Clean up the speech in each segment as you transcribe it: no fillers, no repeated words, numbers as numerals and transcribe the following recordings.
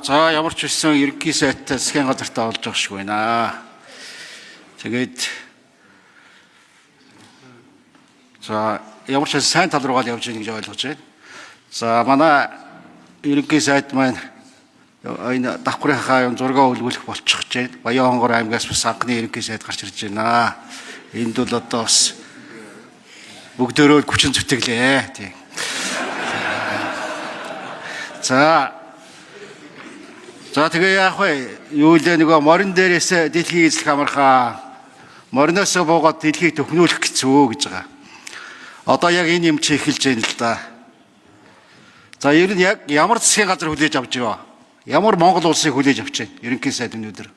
За ямар ч байсан ерөнхий сайд засгийн газартаа олж байгаа шиг байна. Тэгээд за ямар ч сайн тал руугаа явж байгаа гэж ойлгож байна. За манай ерөнхий сайд маань энэ давхрынхаа зургаа үлгүүлэх болчих гэж байна. Баян-Хонгор аймгаас бас анхны ерөнхий сайд гарч ирж байна. Энд бол одоо бас бүгдөө хүчин зүтгэлээ. Тийм. За тэгээ яах вэ? Юу л нөгөө морин дээрээс дэлхийг эзлэх амархаа. Мориноос буугаад дэлхийг төхнүүлэх гэцүү гэж байгаа. Одоо яг энэ юм чи эхэлж байна л да. За ер нь яг ямар засгийн газар хүлээж авч байгаа? Ямар Монгол улсыг хүлээж авч байна? Ерөнхий сайд өнөөдөр.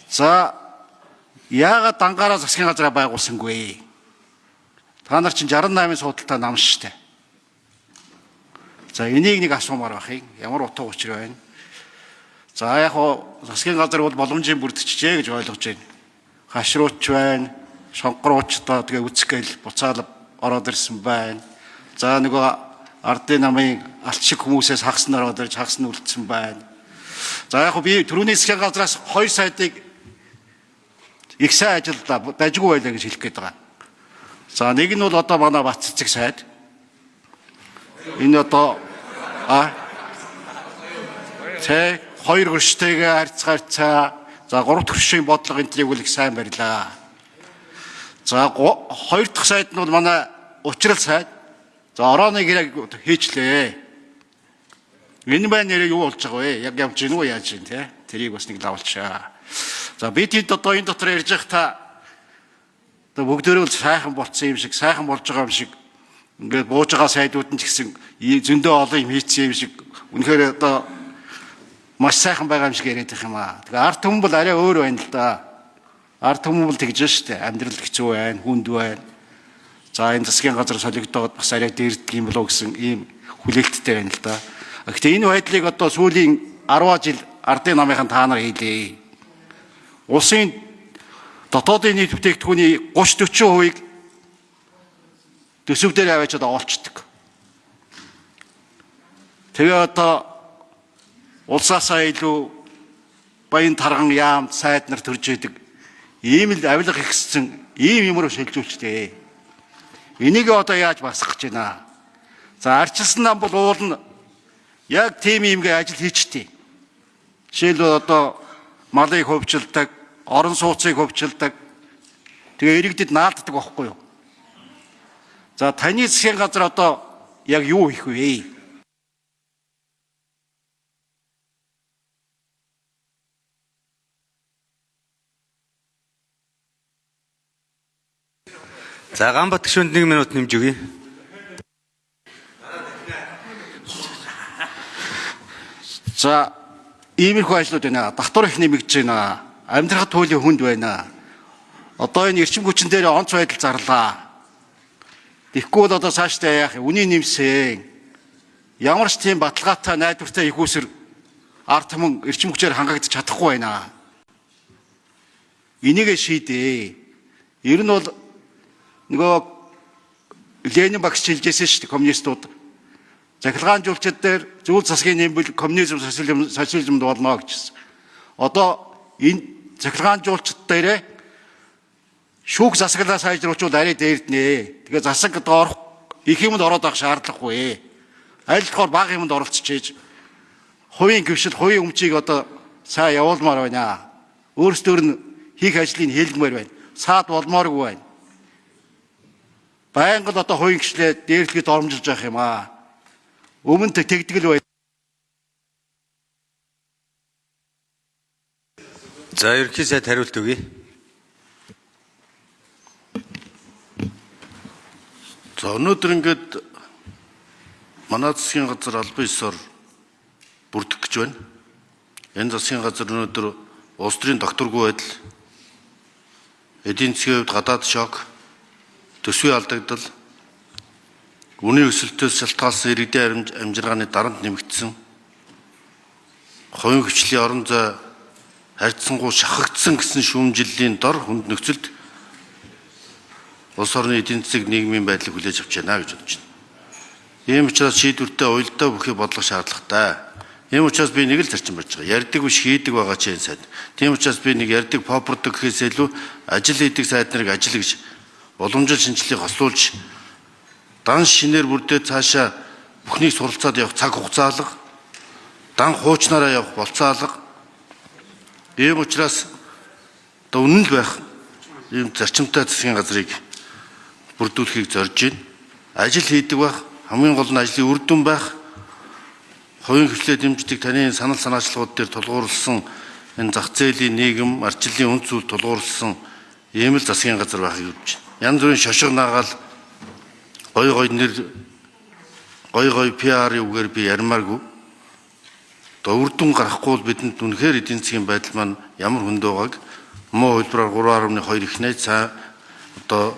За яагаад дангаараа засгийн газраа байгуулсангүй? Та нар чинь 68-ын судалтай намш штэ. За энийг нэг асуумаар байх юм. Ямар утга учир байна? За яг засгийн газар бол боломжийн бүрдчихжээ гэж ойлгож байна. Хашрууч байна, шонхрууч одоо тэгээ үцгээл буцаал ороод ирсэн байна. За нөгөө ардын намын алт шиг хүмүүсээс хагас нь ороод ирж хагас нь үлдсэн байна. За яг би түрүүний засгийн газраас 2 сайтыг их сайн ажилдаа дажгүй байлаа гэж хэлэх гээд байгаа. За нэг нь бол одоо манай Бат цэцэг сайд. Энэ одоо хоёр гөрштэйгээ харьцаа. За 3 дахь гөршийн бодлого энтрийг үл их сайн барьлаа. За 2 дахь сайд нь бол манай Учрал сайд. За орооны гэрэг хийчлээ. Энэ байна нэрээ юу болж байгаа вэ? Яг явж гин үү яаж гин те? Тэрийг бас нэг лавлчаа. За бид хэд одоо энэ дотор ярьж явах та одоо бүгдөө л сайхан болцсон юм шиг, сайхан болж байгаа юм шиг ингээд бууж байгаа сайдууд нь ч гэсэн зөндөө олон юм хийцсэн юм шиг үнэхээр одоо маш сайхан байгаа юм шиг яриад их юм аа. Тэгээ ард түмэн бол арай өөр байна л да. Ард түмэн бол тэгж штэ. Амьдрал хэцүү байна, хүнд байна. За энэ засгийн газар солигдоод бас арай дээрдэг юм болоо гэсэн ийм хүлээлттэй байна л да. Гэхдээ энэ байдлыг одоо сүүлийн 10 жил ардын намынхан та нар хийлээ. Улсын дотоодын нийт бүтээгдэхүүний 30-40% төсөв дээр аваачаад оолчдаг. Тэгээ одоо улсаасаа илүү баян тарган яам сайд нар төрж идэг ийм л авилга ихссэн ийм юмруу шилжүүлчтэй. Энийг одоо яаж басах гэж байна? За арчилсан нам бол уул нь яг тийм юмгээ ажил хийчтэй. Жишээлбэл одоо малыг хөвчилдэг, орон сууцыг хөвчилдэг. Тэгээ иргэдэд наалддаг байхгүй юу? За таны засгийн газар одоо яг юу хийх вэ? За Ганбат гишүүнд 1 минут нэмж өгье. За иймэрхүү ажлууд байна. Давтар их нэмэгдэж байна. Амьдрах туйлын хүнд байна. Одоо энэ эрчим хүчин дээр онц байдал зарлаа. Тэгэхгүй бол одоо цаашдаа яах вэ? Үний нэмсэн. Ямар ч тийм баталгаатай найдвартай их усэр ард түмэн эрчим хүчээр хангагдаж чадахгүй байна. Энийгээ шийдээ. Ер нь бол нөгөө Ленин багш хэлжсэн шүү дээ коммунистууд. Захиргаан жуулчид дээр зүйл засгийн нэмбэл коммунизм социализмд болно гэжсэн. Одоо энэ захиргаан жуулчид дээрээ шүүх засаглаа сайжруулчвал арай дээрднэ. Тэгээ засаг одоо орох их юмд ороод авах шаардлагагүй. Аль болохоор бага юмд оролцчихээж хувийн гөвшил, хувийн өмчийг одоо сайн явуулмаар байна. Өөрсдөр нь хийх ажлыг хийлгмээр байна. Саад болмооргүй байна. Байнга л одоо хувийн гүшлээ дээрлэхэд оромжилж явах юм аа. Өмнө тэгдэгэл байна. За ерөнхий сайд хариулт өгье. За өнөөдөр ингээд манай засгийн газар албан ёсоор бүрдэх гэж байна. Энэ засгийн газар өнөөдөр улс төрийн докторгүй байдал, эдийн засгийн хувьд гадаад шок, төсвийн алдагдал, үнийн өсөлтөөс шалтгаалсан иргэдийн амжиргааны дарамт нэмэгдсэн, хувийн хвшлийн орон зай харьцангуй шахагдсан гэсэн шүүмжлэлийн дор хүнд нөхцөлд улс орны эдийн засаг нийгмийн байдлыг хүлээж авч байна гэж бодож байна. Ийм учраас шийдвэртээ уялдаа бүхий бодлого шаардлагатай. Ийм учраас би нэг л зарчим барьж байгаа. Ярьдаг биш хийдэг байгаа ч энэ сайд. Тийм учраас би нэг ярьдаг попордог гэхээс илүү ажил хийдэг сайд нарыг ажил гэж уламжил шинжилгээг хослуулж дан шинээр бүрдээ цаашаа бүхнийг суралцаад явах цаг хугацаа алга, дан хуучнаараа явах болцоо алга. Ийм учраас одоо үнэн л байх ийм зарчимтай засгийн газрыг бүрдүүлэхийг зорж байна. Ажил хийдэг байх, хамгийн гол нь ажлын үр дүн байх, хувийн хвшлээ дэмждэг таны санал санаачлагууд дээр тулгуурласан энэ зах зээлийн нийгэм, ардчиллийн үнд зүйл тулгуурласан ийм л засгийн газар байхыг үзэж байна. Янз бүрийн шошго наагаал гой нэр гой PR-ийн үгээр би ярмааргүй. Одоо үр дүн гарахгүй бол бидэнд үнэхээр эдийн засгийн байдал маань ямар хүнд байгааг муу хөлбөрөөр 3.2 их найд одоо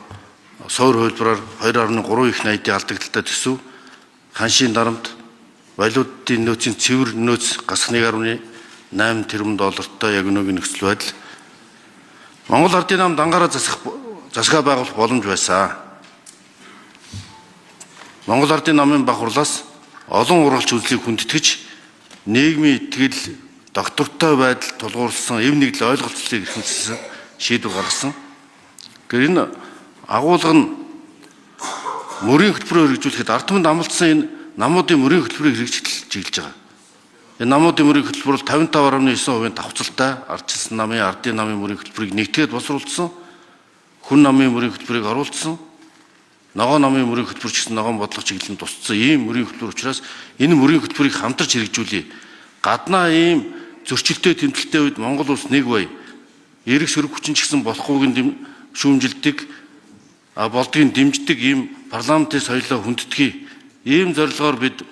суур хөлбөрөөр 2.3 их найдын алдагдaltaй төсөв ханшийн дарамт валютын нөөцийн цэвэр нөөц гасах 1.8 тэрбум доллартай яг өнөөгийн нөхцөл байдал Монгол Ардын намд ангаараа засгаа байгуулах боломж байсан. Монгол Ардын намын бахурлаас олон урлагч үзлийг хүндэтгэж нийгмийн итгэл доктортой байдал тулгуурласан эв нэгдэл ойлголцлыг эрхэмлсэн шийдвэр гаргасан. Гэхдээ энэ агуулга нь мөрийн хөтөлбөрөөр хэрэгжүүлэхэд ард түмэнд амлалтсан энэ намуудын мөрийн хөтөлбөрийг хэрэгжүүлж чиглэж байгаа. Энэ намуудын мөрийн хөтөлбөр бол 55.9% давхцалтай ардчилсан намын ардын намын мөрийн хөтөлбөрийг нэгтгээд боловсруулсан. Хүн намын мөрийн хөтөлбөрийг оруулсан. Ногоон намын мөрийн хөтөлбөр ч гэсэн ногоон бодлого чиглэлд тусцсан ийм мөрийн хөтөлбөр учраас энэ мөрийн хөтөлбөрийг хамтарч хэрэгжүүлье. Гаднаа ийм зөрчилтэй тэмдэлтэй үед Монгол улс нэг бай. Эрэг сөрөг хүчин ч гэсэн болохгүйг шүүмжилдэг, болдгийг дэмждэг ийм парламентын соёлоо хүндэтгий. Ийм зорилгоор бид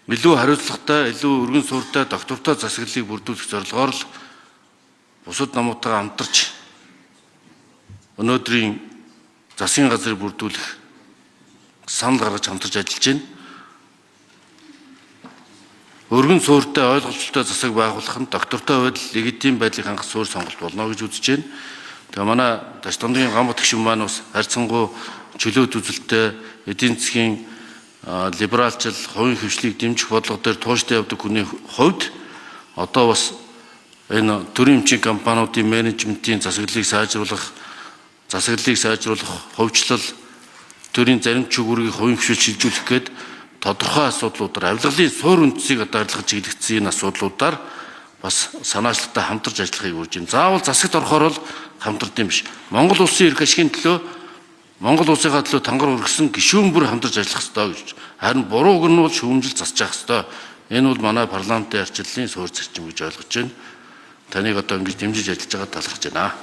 илүү хариуцлагатай, илүү өргөн суурьтай, доктортой засаглалыг бүрдүүлэх зорилгоор л бусад намуудтайгаа хамтарч өнөөдрийн засгийн газрыг бүрдүүлэх санал гаргаж хамтарч ажиллаж байна. Өргөн суурьтай, ойлголцтой засаг байгуулах нь доктортой байдал, легитим байдлыг хангах суурь сонголт болно гэж үзэж байна. Тэгээ манай Таштамдгийн Гамбат гишүүн маань бас харьцангуй чөлөөт үзэлтэй эдийн засгийн либералчил, хувийн хвшлийг дэмжих бодлого дээр тууштай явдаг хүний хувьд одоо бас энэ төрийн эмчийн компаниудын менежментийн засаглалыг сайжруулах, хувьчлал, төрийн зарим чигүүргийг хувийн хвшил шилжүүлэх гээд тодорхой асуудлуудаар авилгалын суур үндсийг одоо арилгаж чиглэгдсэн энэ асуудлуудаар бас санаачлагтай хамтарч ажиллахыг урьж байна. Заавал засагт орохоор бол хамтардсан биш. Монгол улсын эрх ашигын төлөө Монгол улсынхаа төлөө тангар өргөсөн гишүүн бүр хамтарч ажиллах ёстой гэж. Харин бурууг нь бол шүүмжил засаж явах ёстой. Энэ бол манай парламентын арчлалын суурь зарчим гэж ойлгож байна. Таныг одоо ингэж дэмжиж ажиллаж байгаа талархаж байна.